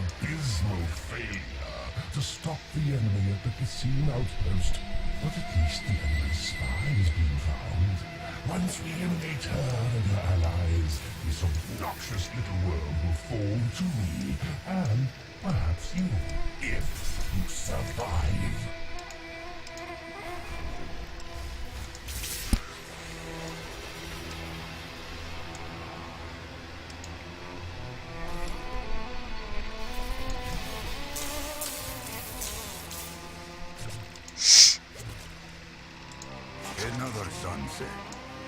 abysmal failure to stop the enemy at the casino outpost. But at least the enemy's spy has been found. Once we eliminate her and her allies, this obnoxious little world will fall to me, and perhaps you, if you survive. Another sunset,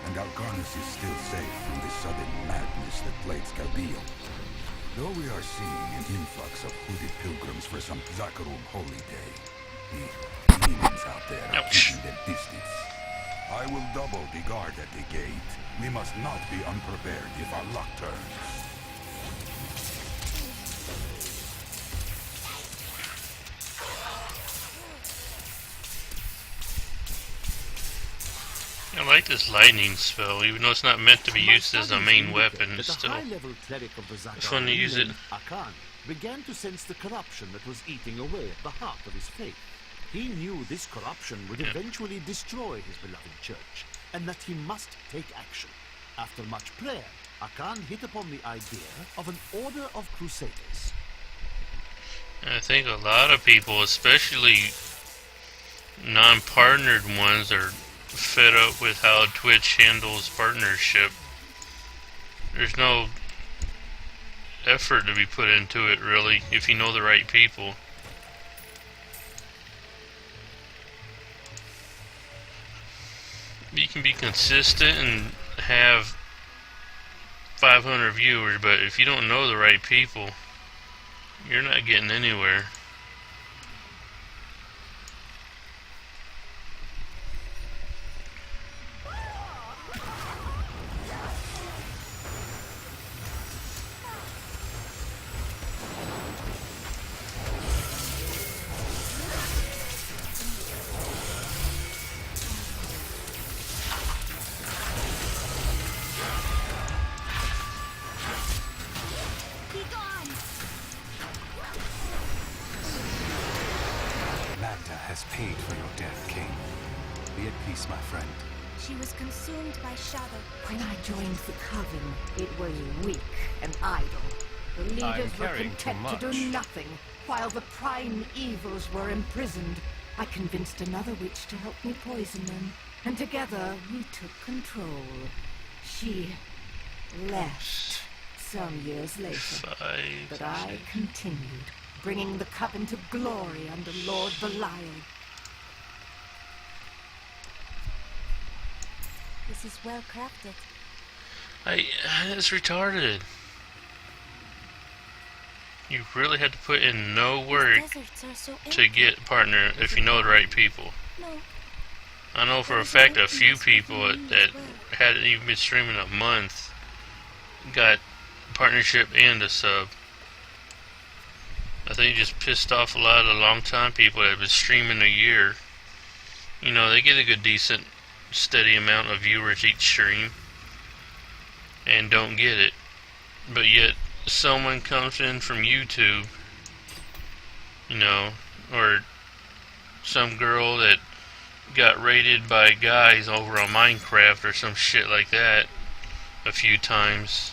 and Alcarnus is still safe from the sudden madness that plagues Caldeon. Though we are seeing an influx of hooded pilgrims for some Zakarum holy day, the demons out there are keeping their distance. I will double the guard at the gate. We must not be unprepared if our luck turns. I like this lightning spell, even though it's not meant to be used as a main weapon. It's still fun to use it. Akan began to sense the corruption that was eating away at the heart of his faith. He knew this corruption would eventually destroy his beloved church, and that he must take action. After much prayer, Akan hit upon the idea of an order of crusaders. I think a lot of people, especially non-partnered ones, are fed up with how Twitch handles partnership. There's no effort to be put into it, really, if you know the right people. You can be consistent and have 500 viewers, but if you don't know the right people, you're not getting anywhere. Has paid for your death, King. Be at peace, my friend. She was consumed by shadow. When I joined the Coven, it was weak and idle. The leaders were content to do nothing, while the prime evils were imprisoned. I convinced another witch to help me poison them, and together we took control. She left some years later, but I continued, bringing the Coven to glory under Lord Belial. This is well crafted. It's retarded. You really had to put in no work to get a partner if you know the right people. No. I know for a fact a few people that hadn't even been streaming a month got partnership and a sub. I think it just pissed off a lot of the long-time people that have been streaming a year. You know, they get a good, decent, steady amount of viewers each stream and don't get it. But yet, someone comes in from YouTube, you know, or some girl that got raided by guys over on Minecraft or some shit like that a few times,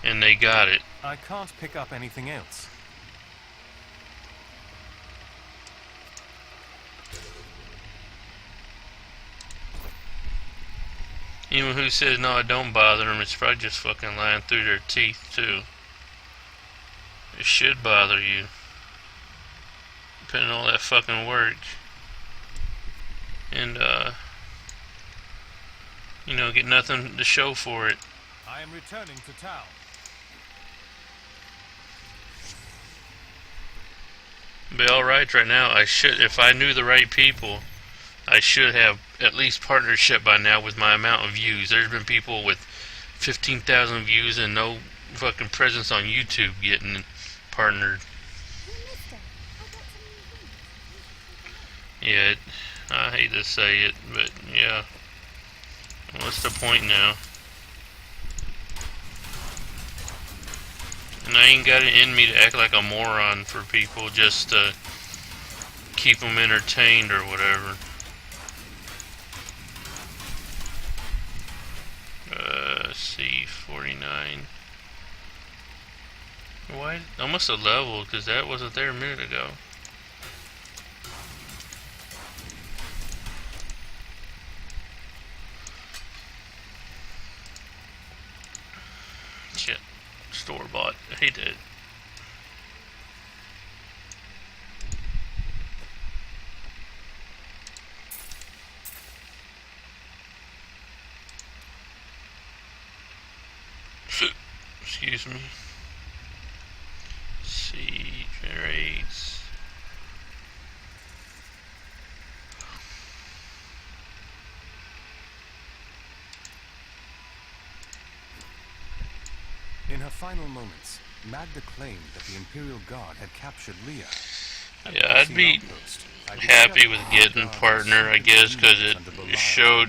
and they got it. I can't pick up anything else. Anyone who says, no, it don't bother them, it's probably just fucking lying through their teeth, too. It should bother you. Putting all that fucking work. And, you know, get nothing to show for it. I am returning to town. Be alright right now. I should, if I knew the right people, I should have at least partnership by now with my amount of views. There's been people with 15,000 views and no fucking presence on YouTube getting partnered. Yeah, I hate to say it, but yeah. What's the point now? And I ain't got it in me to act like a moron for people just to keep them entertained or whatever. Let's see, 49. Why? I must have leveled because that wasn't there a minute ago. Shit. Store bought. I hate it. Excuse me. C generates. In her final moments, Magda claimed that the Imperial Guard had captured Leah. Yeah, I'd be happy with getting partner, I guess, because it showed,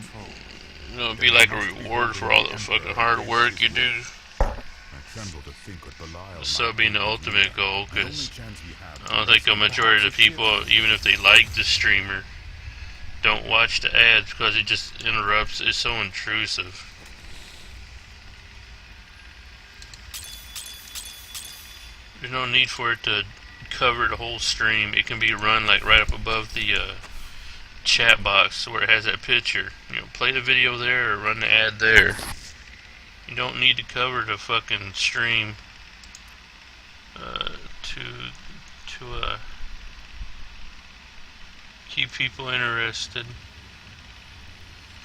you know, it'd be like a reward for all the fucking hard work you do. So being the ultimate goal, because I don't think a majority of the people, even if they like the streamer, don't watch the ads because it just interrupts. It's so intrusive. There's no need for it to cover the whole stream. It can be run like right up above the chat box where it has that picture. You know, play the video there or run the ad there. You don't need to cover the fucking stream to keep people interested.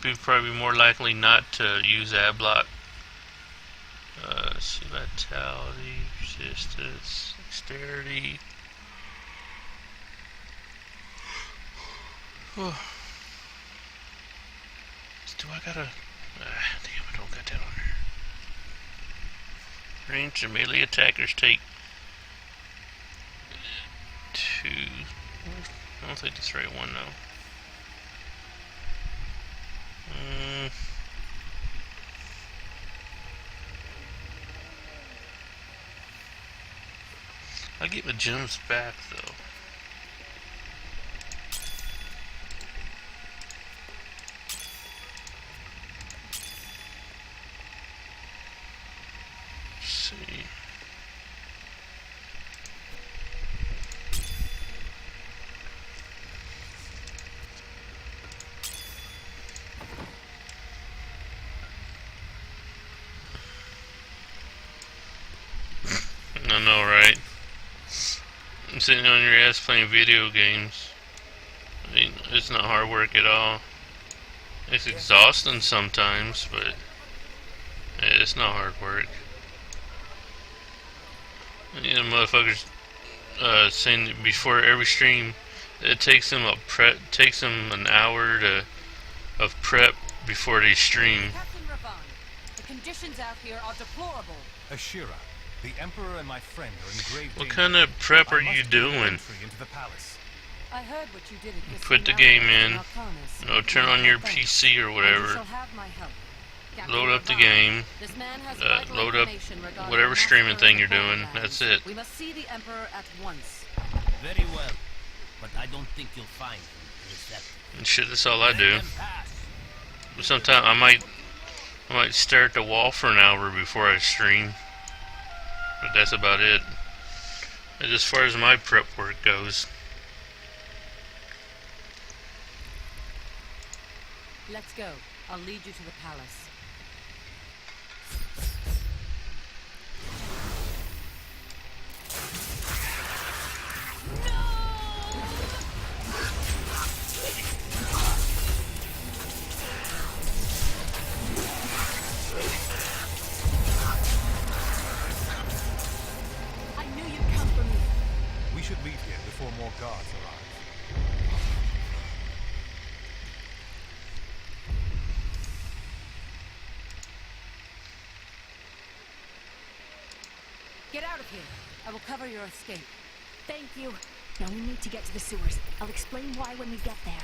People probably more likely not to use ad block. Let's see, vitality, resistance, dexterity. Do I gotta? Damn, I don't got that on there. Range and melee attackers take 2. I don't think that's the right one though. I'll get my gems back though. Let's see. I know, right? I'm sitting on your ass playing video games. I mean, it's not hard work at all. It's exhausting sometimes, but it's not hard work. You know, motherfuckers saying before every stream, it takes them an hour of prep before they stream. Captain Ravan, the conditions out here are deplorable. Ashira, the Emperor and my friend are in grave danger. What kind of prep are you doing? I heard what you did at Put the game in, you know, turn on your PC or whatever, load up the game, load up whatever streaming thing you're doing, that's it. We must see the Emperor at once. Very well, but I don't think you'll find him receptive. And shit, that's all I do. But sometimes I might stare at the wall for an hour before I stream. But that's about it. As far as my prep work goes. Let's go. I'll lead you to the palace. We should leave here before more guards arrive. Get out of here. I will cover your escape. Thank you. Now we need to get to the sewers. I'll explain why when we get there.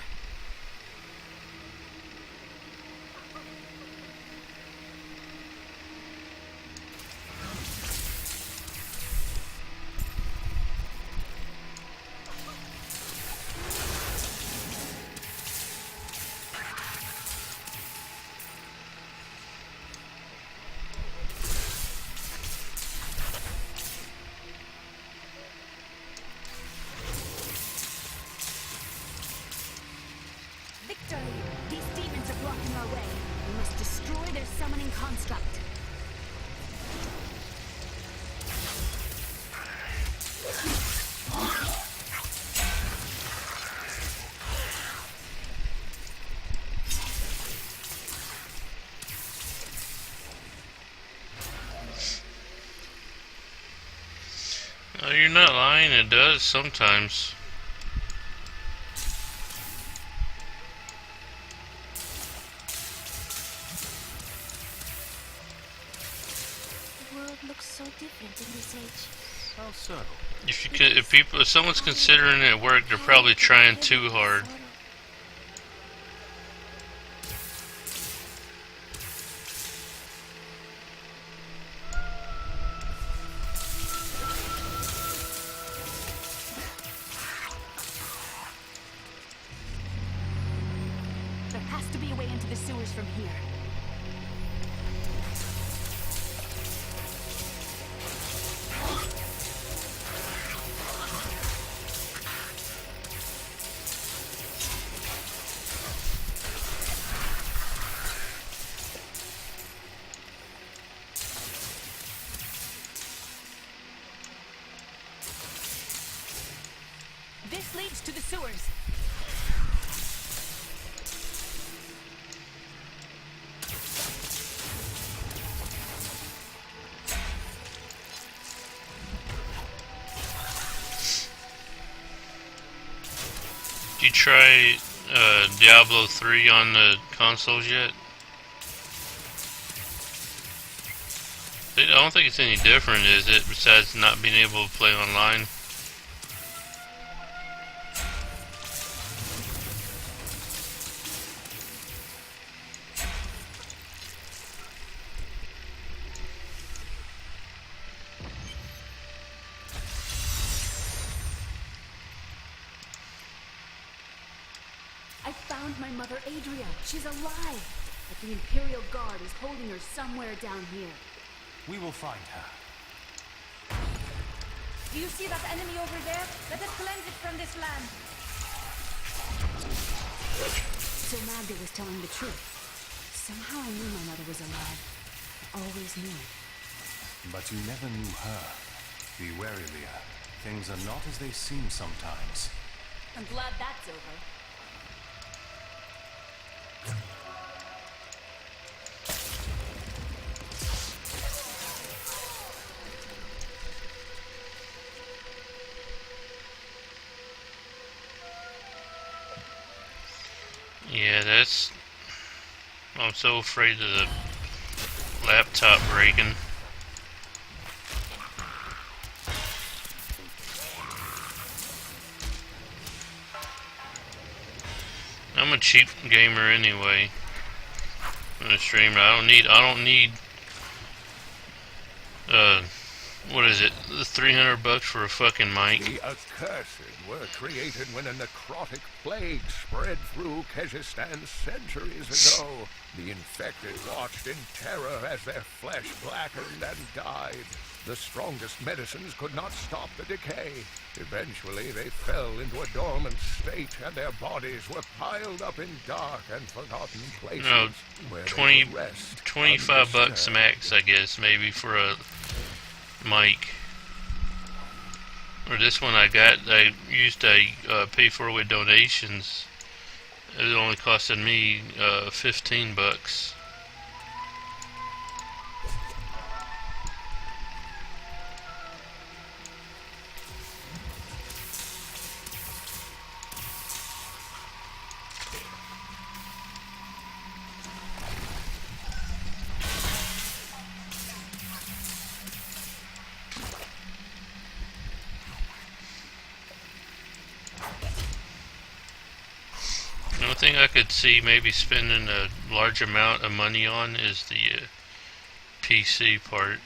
Oh, you're not lying, it does sometimes. The world looks so different in this age. How subtle. If someone's considering it work, they're probably trying too hard. There has to be a way into the sewers from here. This leads to the sewers. Did you try Diablo 3 on the consoles yet? I don't think it's any different, is it? Besides not being able to play online. I found my mother Adria. She's alive. But the Imperial Guard is holding her somewhere down here. We will find her. Do you see that enemy over there? Let us cleanse it from this land. So Magda was telling the truth. Somehow I knew my mother was alive. I always knew it. But you never knew her. Be wary, Leah. Things are not as they seem sometimes. I'm glad that's over. Yeah, that's... I'm so afraid of the laptop breaking. I'm a cheap gamer anyway. I'm a streamer. I don't need what is it? $300 for a fucking mic. The accursed were created when a necrotic plague spread through Kyrgyzstan centuries ago. The infected watched in terror as their flesh blackened and died. The strongest medicines could not stop the decay. Eventually, they fell into a dormant state, and their bodies were piled up in dark and forgotten places. No, where 20, they could rest $25 undisturbed. max, I guess, maybe for a mic. Or this one I used to pay for with donations. It only costed me $15. The only thing I could see maybe spending a large amount of money on is the PC part.